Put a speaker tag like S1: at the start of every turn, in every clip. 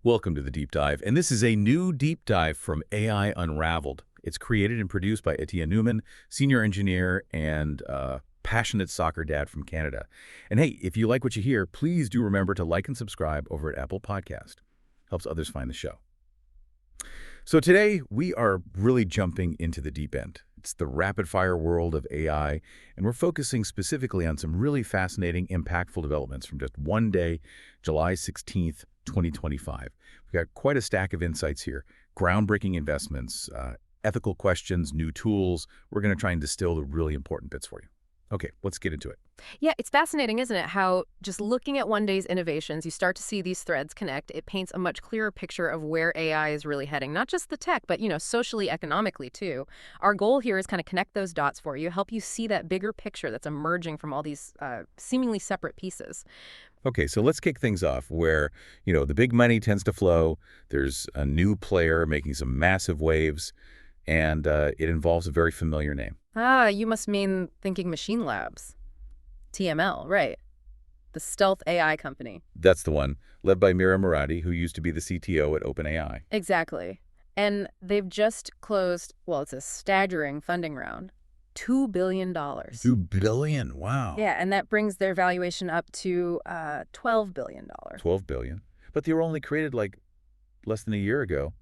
S1: Welcome to the Deep Dive, and this is a new deep dive from AI Unraveled. It's created and produced by Etienne Newman, senior engineer and passionate soccer dad from Canada. And hey, if you like what you hear, please do remember to like and subscribe over at Apple Podcast. Helps others find the show. So today, we are really jumping into the deep end. It's the rapid-fire world of AI, and we're focusing specifically on some really fascinating, impactful developments from just one day, July 16th, 2025. We've got quite a stack of insights here, groundbreaking investments, ethical questions, new tools. We're going to try and distill the really important bits for you. Okay, let's get into it.
S2: Yeah, it's fascinating, isn't it? How just looking at one day's innovations, you start to see these threads connect. It paints a much clearer picture of where AI is really heading, not just the tech, but, socially, economically, too. Our goal here is kind of connect those dots for you, help you see that bigger picture that's emerging from all these seemingly separate pieces.
S1: Okay, so let's kick things off where, the big money tends to flow. There's a new player making some massive waves, and it involves a very familiar name.
S2: Ah, you must mean Thinking Machine Labs. TML, right. The stealth AI company.
S1: That's the one, led by Mira Murati, who used to be the CTO at OpenAI.
S2: Exactly. And they've just closed, well, it's a staggering funding round. $2 billion.
S1: $2 billion, wow.
S2: Yeah, and that brings their valuation up to $12 billion.
S1: $12 billion. But they were only created less than a year ago,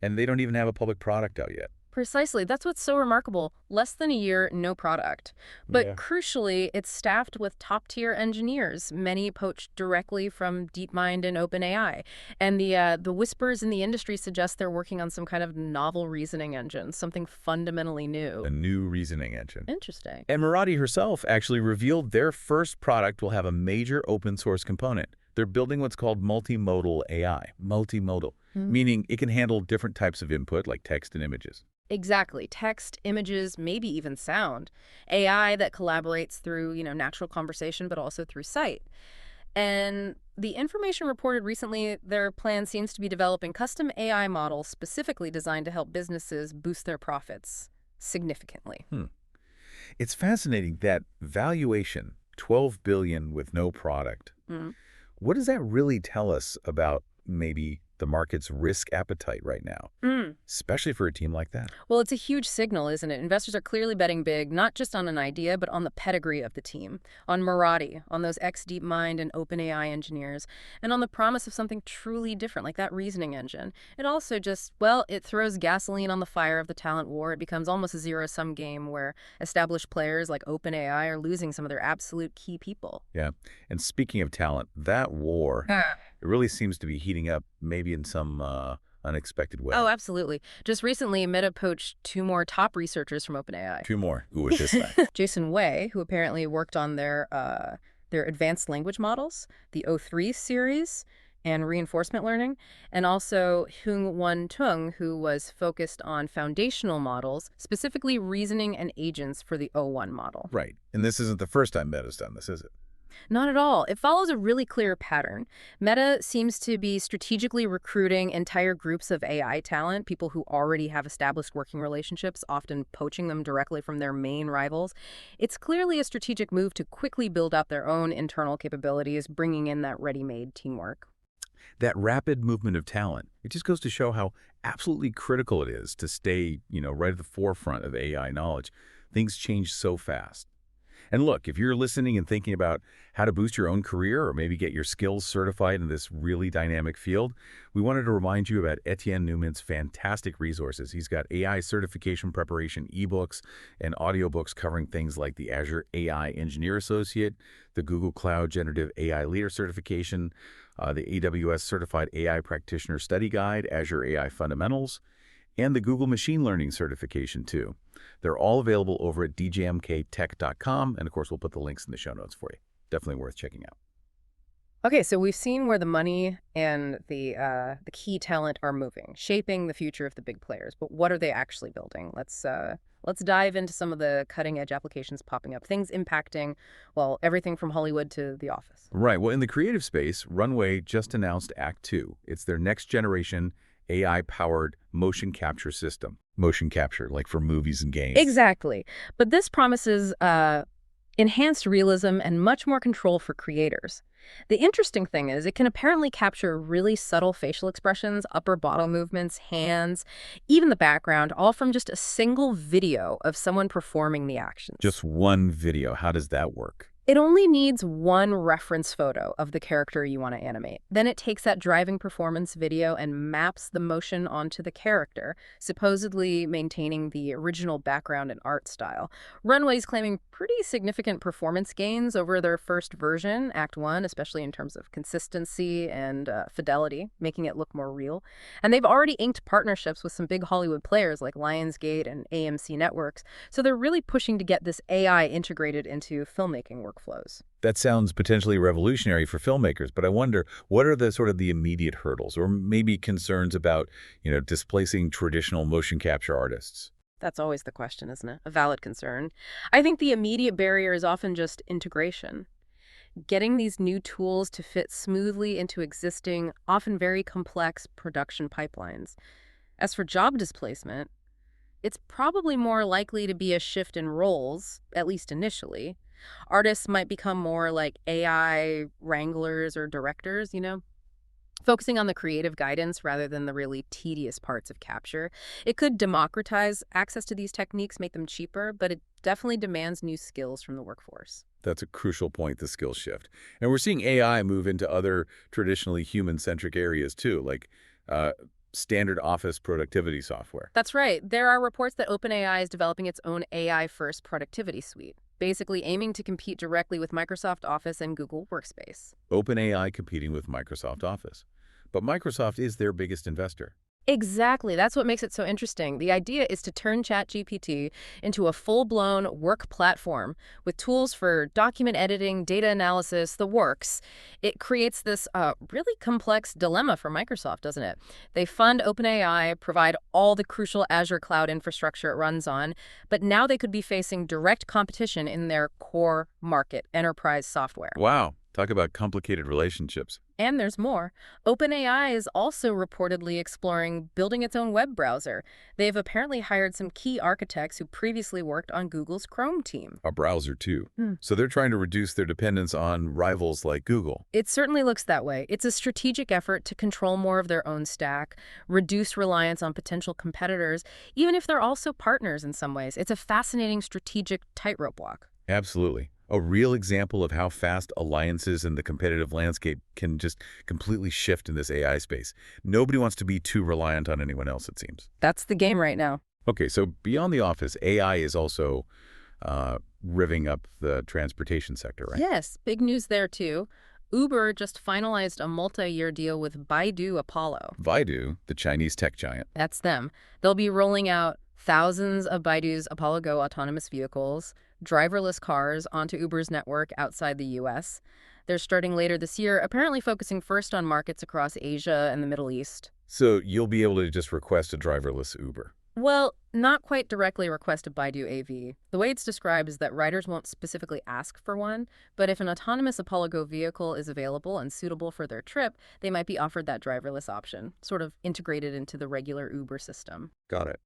S1: and they don't even have a public product out yet.
S2: Precisely. That's what's so remarkable. Less than a year, no product. But
S1: Yeah.
S2: crucially, it's staffed with top-tier engineers, many poached directly from DeepMind and OpenAI. And the whispers in the industry suggest they're working on some kind of novel reasoning engine, something fundamentally new.
S1: A new reasoning engine.
S2: Interesting.
S1: And Murati herself actually revealed their first product will have a major open source component. They're building what's called multimodal AI. Multimodal, meaning it can handle different types of input like text and images.
S2: Exactly. Text, images, maybe even sound. AI that collaborates through, natural conversation, but also through sight. And the information reported recently, their plan seems to be developing custom AI models specifically designed to help businesses boost their profits significantly.
S1: It's fascinating that valuation, $12 billion with no product. What does that really tell us about maybe the market's risk appetite right now, especially for a team like that?
S2: Well, it's a huge signal, isn't it? Investors are clearly betting big, not just on an idea, but on the pedigree of the team, on Murati, on those ex-DeepMind and OpenAI engineers, and on the promise of something truly different, like that reasoning engine. It also it throws gasoline on the fire of the talent war. It becomes almost a zero-sum game where established players like OpenAI are losing some of their absolute key people.
S1: Yeah. And speaking of talent, that war, it really seems to be heating up, maybe in some unexpected way.
S2: Oh, absolutely. Just recently, Meta poached 2 more top researchers from OpenAI.
S1: 2 more. Who was this guy?
S2: Jason Wei, who apparently worked on their advanced language models, the O3 series, and reinforcement learning, and also Hung-Won Tung, who was focused on foundational models, specifically reasoning and agents for the O1 model.
S1: Right. And this isn't the first time Meta's done this, is it?
S2: Not at all. It follows a really clear pattern. Meta seems to be strategically recruiting entire groups of AI talent, people who already have established working relationships, often poaching them directly from their main rivals. It's clearly a strategic move to quickly build up their own internal capabilities, bringing in that ready-made teamwork.
S1: That rapid movement of talent, it just goes to show how absolutely critical it is to stay, right at the forefront of AI knowledge. Things change so fast. And look, if you're listening and thinking about how to boost your own career or maybe get your skills certified in this really dynamic field, we wanted to remind you about Etienne Newman's fantastic resources. He's got AI certification preparation ebooks and audiobooks covering things like the Azure AI Engineer Associate, the Google Cloud Generative AI Leader Certification, the AWS Certified AI Practitioner Study Guide, Azure AI Fundamentals, and the Google Machine Learning Certification, too. They're all available over at djmktech.com, and of course, we'll put the links in the show notes for you. Definitely worth checking out.
S2: Okay, so we've seen where the money and the key talent are moving, shaping the future of the big players. But what are they actually building? Let's dive into some of the cutting-edge applications popping up, things impacting, well, everything from Hollywood to The Office.
S1: Right. Well, in the creative space, Runway just announced Act 2. It's their next-generation AI-powered motion capture system. Motion capture, like for movies and games.
S2: Exactly. But this promises Enhanced realism and much more control for creators. The interesting thing is it can apparently capture really subtle facial expressions, upper body movements, hands, even the background, all from just a single video of someone performing the actions.
S1: Just one video. How does that work?
S2: It only needs one reference photo of the character you want to animate. Then it takes that driving performance video and maps the motion onto the character, supposedly maintaining the original background and art style. Runway's claiming pretty significant performance gains over their first version, Act 1, especially in terms of consistency and fidelity, making it look more real. And they've already inked partnerships with some big Hollywood players like Lionsgate and AMC Networks, so they're really pushing to get this AI integrated into filmmaking workflows.
S1: That sounds potentially revolutionary for filmmakers, but I wonder, what are the sort of the immediate hurdles or maybe concerns about, displacing traditional motion capture artists?
S2: That's always the question, isn't it? A valid concern. I think the immediate barrier is often just integration. Getting these new tools to fit smoothly into existing, often very complex production pipelines. As for job displacement, it's probably more likely to be a shift in roles, at least initially. Artists might become more like AI wranglers or directors, focusing on the creative guidance rather than the really tedious parts of capture. It could democratize access to these techniques, make them cheaper, but it definitely demands new skills from the workforce.
S1: That's a crucial point, the skill shift. And we're seeing AI move into other traditionally human-centric areas too, like standard office productivity software.
S2: That's right. There are reports that OpenAI is developing its own AI-first productivity suite, basically aiming to compete directly with Microsoft Office and Google Workspace.
S1: OpenAI competing with Microsoft Office. But Microsoft is their biggest investor.
S2: Exactly. That's what makes it so interesting. The idea is to turn ChatGPT into a full-blown work platform with tools for document editing, data analysis, the works. It creates this really complex dilemma for Microsoft, doesn't it? They fund OpenAI, provide all the crucial Azure cloud infrastructure it runs on, but now they could be facing direct competition in their core market, enterprise software.
S1: Wow. Talk about complicated relationships.
S2: And there's more. OpenAI is also reportedly exploring building its own web browser. They've apparently hired some key architects who previously worked on Google's Chrome team.
S1: A browser, too. So they're trying to reduce their dependence on rivals like Google.
S2: It certainly looks that way. It's a strategic effort to control more of their own stack, reduce reliance on potential competitors, even if they're also partners in some ways. It's a fascinating strategic tightrope walk.
S1: Absolutely. A real example of how fast alliances in the competitive landscape can just completely shift in this AI space. Nobody wants to be too reliant on anyone else, it seems.
S2: That's the game right now.
S1: Okay, so beyond the office, AI is also rivving up the transportation sector, right?
S2: Yes, big news there too. Uber just finalized a multi-year deal with Baidu Apollo.
S1: Baidu, the Chinese tech giant.
S2: That's them. They'll be rolling out thousands of Baidu's Apollo Go autonomous vehicles, driverless cars onto Uber's network outside the U.S. They're starting later this year, apparently focusing first on markets across Asia and the Middle East.
S1: So you'll be able to just request a driverless Uber.
S2: Well, not quite directly request a Baidu AV. The way it's described is that riders won't specifically ask for one, but if an autonomous Apollo Go vehicle is available and suitable for their trip, they might be offered that driverless option, sort of integrated into the regular Uber system.
S1: Got it.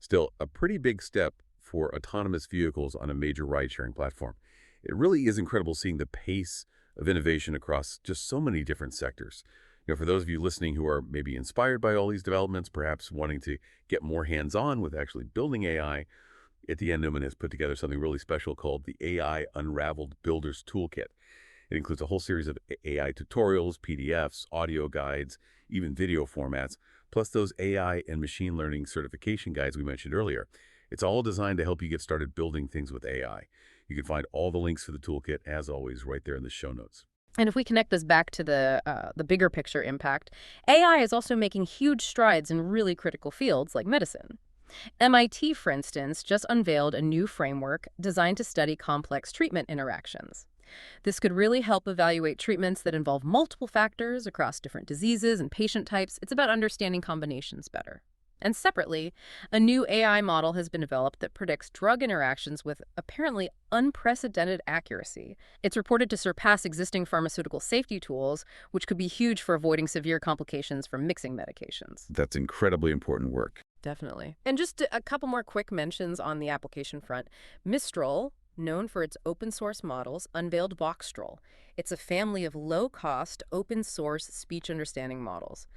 S1: Still, a pretty big step for autonomous vehicles on a major ride-sharing platform. It really is incredible seeing the pace of innovation across just so many different sectors. For those of you listening who are maybe inspired by all these developments, perhaps wanting to get more hands-on with actually building AI, at the end, Newman has put together something really special called the AI Unraveled Builder's Toolkit. It includes a whole series of AI tutorials, PDFs, audio guides, even video formats, plus those AI and machine learning certification guides we mentioned earlier. It's all designed to help you get started building things with AI. You can find all the links for the toolkit, as always, right there in the show notes.
S2: And if we connect this back to the bigger picture impact, AI is also making huge strides in really critical fields like medicine. MIT, for instance, just unveiled a new framework designed to study complex treatment interactions. This could really help evaluate treatments that involve multiple factors across different diseases and patient types. It's about understanding combinations better. And separately, a new AI model has been developed that predicts drug interactions with apparently unprecedented accuracy. It's reported to surpass existing pharmaceutical safety tools, which could be huge for avoiding severe complications from mixing medications.
S1: That's incredibly important work.
S2: Definitely. And just a couple more quick mentions on the application front. Mistral, known for its open-source models, unveiled Voxtrol. It's a family of low-cost, open-source speech understanding models.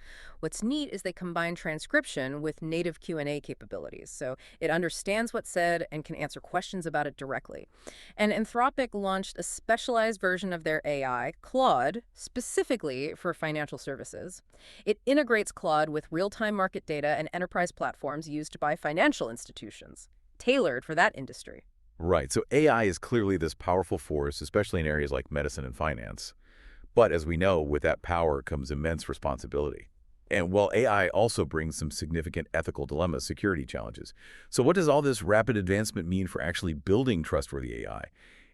S2: What's neat is they combine transcription with native Q&A capabilities, so it understands what's said and can answer questions about it directly. And Anthropic launched a specialized version of their AI, Claude, specifically for financial services. It integrates Claude with real-time market data and enterprise platforms used by financial institutions, tailored for that industry.
S1: Right, so AI is clearly this powerful force, especially in areas like medicine and finance. But as we know, with that power comes immense responsibility. And while AI also brings some significant ethical dilemmas, security challenges. So what does all this rapid advancement mean for actually building trustworthy AI?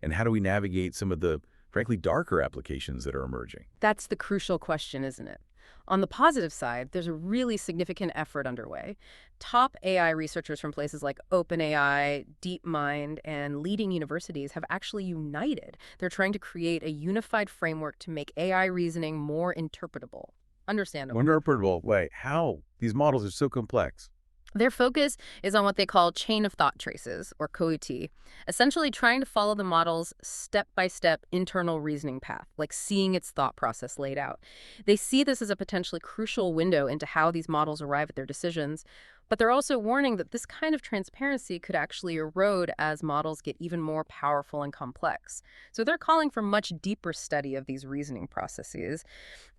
S1: And how do we navigate some of the, frankly, darker applications that are emerging?
S2: That's the crucial question, isn't it? On the positive side, there's a really significant effort underway. Top AI researchers from places like OpenAI, DeepMind, and leading universities have actually united. They're trying to create a unified framework to make AI reasoning more interpretable. Understandable.
S1: Interpretable. Wait, how? These models are so complex.
S2: Their focus is on what they call chain of thought traces, or COT, essentially trying to follow the model's step-by-step internal reasoning path, like seeing its thought process laid out. They see this as a potentially crucial window into how these models arrive at their decisions, but they're also warning that this kind of transparency could actually erode as models get even more powerful and complex. So they're calling for much deeper study of these reasoning processes.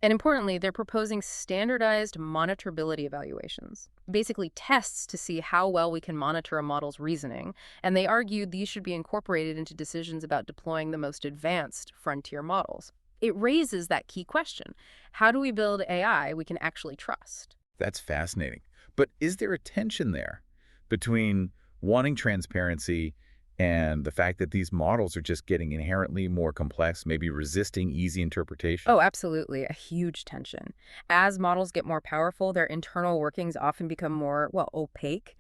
S2: And importantly, they're proposing standardized monitorability evaluations, basically tests to see how well we can monitor a model's reasoning. And they argued these should be incorporated into decisions about deploying the most advanced frontier models. It raises that key question. How do we build AI we can actually trust?
S1: That's fascinating. But is there a tension there between wanting transparency and the fact that these models are just getting inherently more complex, maybe resisting easy interpretation?
S2: Oh, absolutely. A huge tension. As models get more powerful, their internal workings often become more, well, opaque.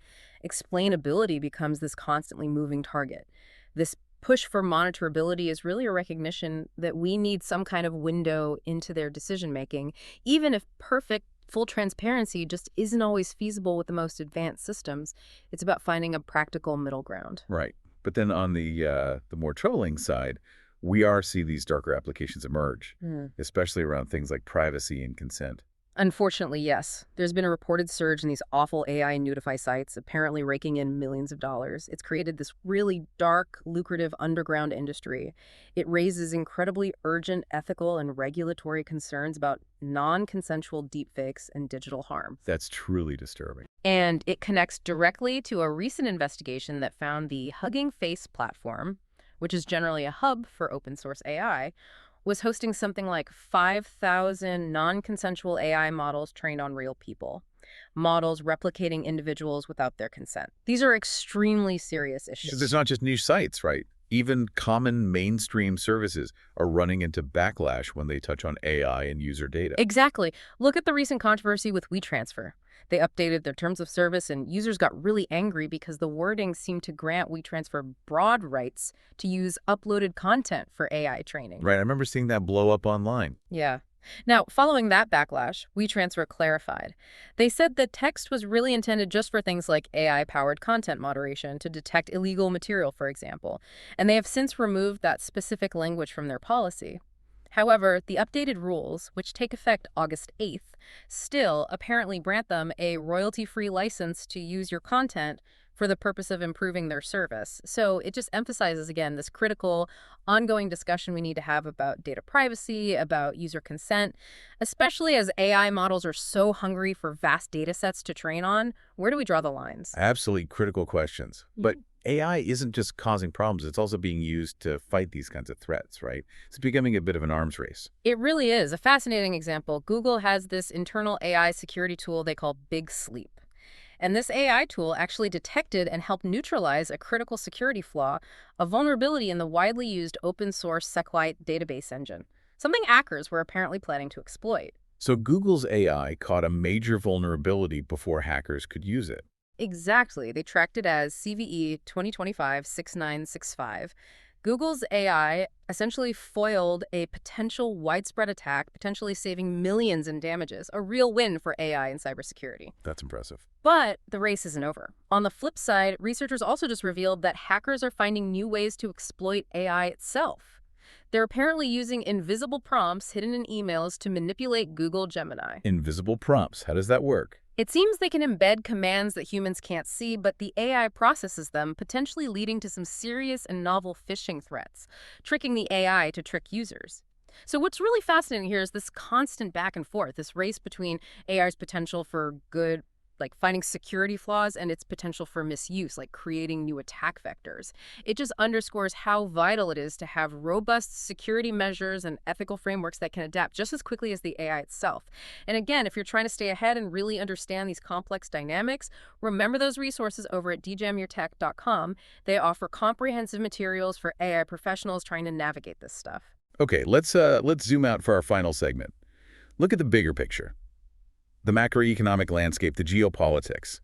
S2: Explainability becomes this constantly moving target. This push for monitorability is really a recognition that we need some kind of window into their decision making, even if perfect full transparency just isn't always feasible with the most advanced systems. It's about finding a practical middle ground.
S1: Right. But then on the more troubling side, we are seeing these darker applications emerge, especially around things like privacy and consent.
S2: Unfortunately, yes. There's been a reported surge in these awful AI Nudify sites, apparently raking in millions of dollars. It's created this really dark, lucrative underground industry. It raises incredibly urgent ethical and regulatory concerns about non-consensual deepfakes and digital harm.
S1: That's truly disturbing.
S2: And it connects directly to a recent investigation that found the Hugging Face platform, which is generally a hub for open source AI, was hosting something like 5,000 non-consensual AI models trained on real people, models replicating individuals without their consent. These are extremely serious issues.
S1: There's not just niche sites, right? Even common mainstream services are running into backlash when they touch on AI and user data.
S2: Exactly. Look at the recent controversy with WeTransfer. They updated their terms of service, and users got really angry because the wording seemed to grant WeTransfer broad rights to use uploaded content for AI training.
S1: Right, I remember seeing that blow up online.
S2: Yeah. Now, following that backlash, WeTransfer clarified. They said the text was really intended just for things like AI-powered content moderation to detect illegal material, for example, and they have since removed that specific language from their policy. However, the updated rules, which take effect August 8th, still apparently grant them a royalty-free license to use your content for the purpose of improving their service. So it just emphasizes, again, this critical, ongoing discussion we need to have about data privacy, about user consent, especially as AI models are so hungry for vast data sets to train on. Where do we draw the lines?
S1: Absolutely critical questions. But AI isn't just causing problems, it's also being used to fight these kinds of threats, right? It's becoming a bit of an arms race.
S2: It really is. A fascinating example. Google has this internal AI security tool they call Big Sleep. And this AI tool actually detected and helped neutralize a critical security flaw, a vulnerability in the widely used open-source SQLite database engine, something hackers were apparently planning to exploit.
S1: So Google's AI caught a major vulnerability before hackers could use it.
S2: Exactly. They tracked it as CVE 2025-6965. Google's AI essentially foiled a potential widespread attack, potentially saving millions in damages, a real win for AI and cybersecurity.
S1: That's impressive.
S2: But the race isn't over. On the flip side, researchers also just revealed that hackers are finding new ways to exploit AI itself. They're apparently using invisible prompts hidden in emails to manipulate Google Gemini.
S1: Invisible prompts. How does that work?
S2: It seems they can embed commands that humans can't see, but the AI processes them, potentially leading to some serious and novel phishing threats, tricking the AI to trick users. So what's really fascinating here is this constant back and forth, this race between AI's potential for good, like finding security flaws, and its potential for misuse, like creating new attack vectors. It just underscores how vital it is to have robust security measures and ethical frameworks that can adapt just as quickly as the AI itself. And again, if you're trying to stay ahead and really understand these complex dynamics, remember those resources over at djamyourtech.com. They offer comprehensive materials for AI professionals trying to navigate this stuff.
S1: Okay, let's zoom out for our final segment. Look at the bigger picture. The macroeconomic landscape, the geopolitics.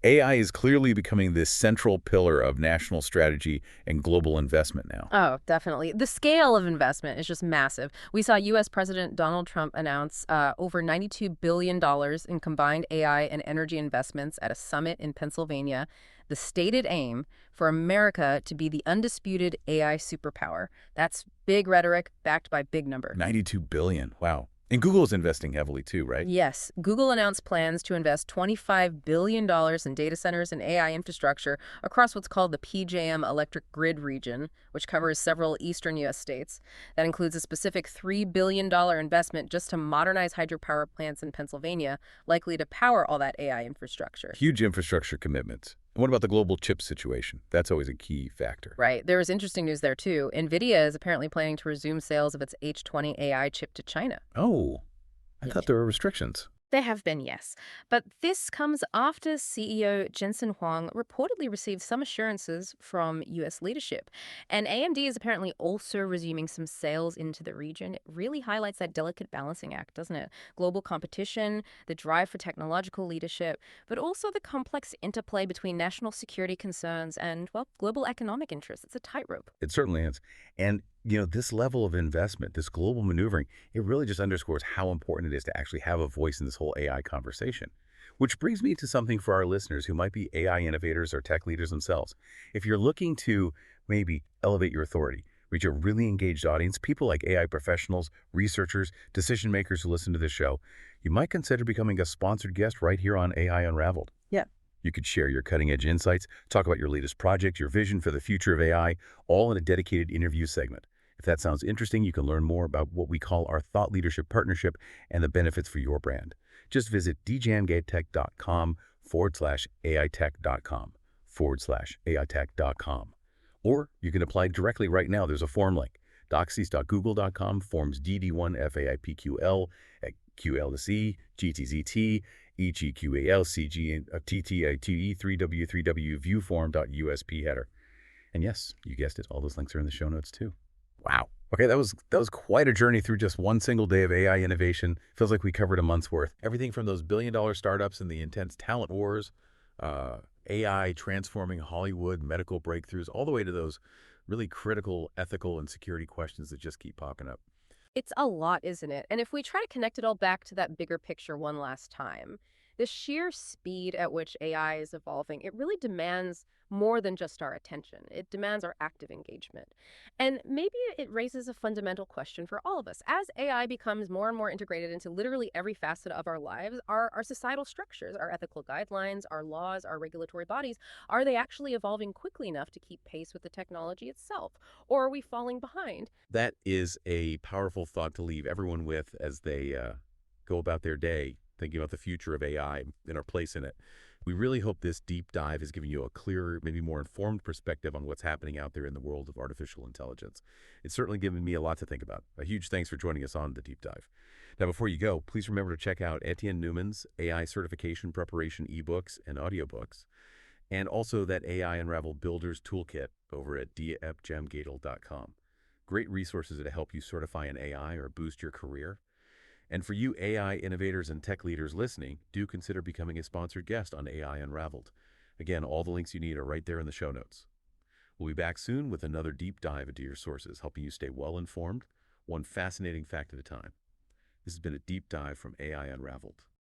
S1: AI is clearly becoming this central pillar of national strategy and global investment now.
S2: Oh, definitely. The scale of investment is just massive. We saw U.S. President Donald Trump announce over $92 billion in combined AI and energy investments at a summit in Pennsylvania. The stated aim for America to be the undisputed AI superpower. That's big rhetoric backed by big numbers.
S1: 92 billion. Wow. And Google is investing heavily too, right?
S2: Yes. Google announced plans to invest $25 billion in data centers and AI infrastructure across what's called the PJM electric grid region, which covers several eastern U.S. states. That includes a specific $3 billion investment just to modernize hydropower plants in Pennsylvania, likely to power all that AI infrastructure.
S1: Huge infrastructure commitments. And what about the global chip situation? That's always a key factor.
S2: Right. There was interesting news there, too. NVIDIA is apparently planning to resume sales of its H20 AI chip to China.
S1: Oh, I thought there were restrictions.
S2: There have been, yes. But this comes after CEO Jensen Huang reportedly received some assurances from U.S. leadership. And AMD is apparently also resuming some sales into the region. It really highlights that delicate balancing act, doesn't it? Global competition, the drive for technological leadership, but also the complex interplay between national security concerns and, well, global economic interests. It's a tightrope.
S1: It certainly is. And, this level of investment, this global maneuvering, it really just underscores how important it is to actually have a voice in this whole AI conversation. Which brings me to something for our listeners who might be AI innovators or tech leaders themselves. If you're looking to maybe elevate your authority, reach a really engaged audience, people like AI professionals, researchers, decision makers who listen to this show, you might consider becoming a sponsored guest right here on AI Unraveled.
S2: Yeah.
S1: You could share your cutting-edge insights, talk about your latest project, your vision for the future of AI, all in a dedicated interview segment. If that sounds interesting, you can learn more about what we call our Thought Leadership Partnership and the benefits for your brand. Just visit djamgatech.com/aitech.com. Or you can apply directly right now. There's a form link. doxies.google.com, forms DD1FAIPQL, QL2C, GTZT, EGQAL, CG, TTITE, 3W3W, viewform.usp header. And yes, you guessed it, all those links are in the show notes too. Wow. Okay, that was quite a journey through just one single day of AI innovation. Feels like we covered a month's worth. Everything from those billion-dollar startups and the intense talent wars, AI transforming Hollywood, medical breakthroughs, all the way to those really critical ethical and security questions that just keep popping up.
S2: It's a lot, isn't it? And if we try to connect it all back to that bigger picture one last time, the sheer speed at which AI is evolving, it really demands more than just our attention. It demands our active engagement. And maybe it raises a fundamental question for all of us. As AI becomes more and more integrated into literally every facet of our lives, our societal structures, our ethical guidelines, our laws, our regulatory bodies, are they actually evolving quickly enough to keep pace with the technology itself? Or are we falling behind?
S1: That is a powerful thought to leave everyone with as they go about their day, thinking about the future of AI and our place in it. We really hope this deep dive has given you a clearer, maybe more informed perspective on what's happening out there in the world of artificial intelligence. It's certainly given me a lot to think about. A huge thanks for joining us on the deep dive. Now, before you go, please remember to check out Etienne Newman's AI certification preparation ebooks and audiobooks, and also that AI Unraveled Builders Toolkit over at djamgatech.com. Great resources to help you certify an AI or boost your career. And for you AI innovators and tech leaders listening, do consider becoming a sponsored guest on AI Unraveled. Again, all the links you need are right there in the show notes. We'll be back soon with another deep dive into your sources, helping you stay well-informed, one fascinating fact at a time. This has been a deep dive from AI Unraveled.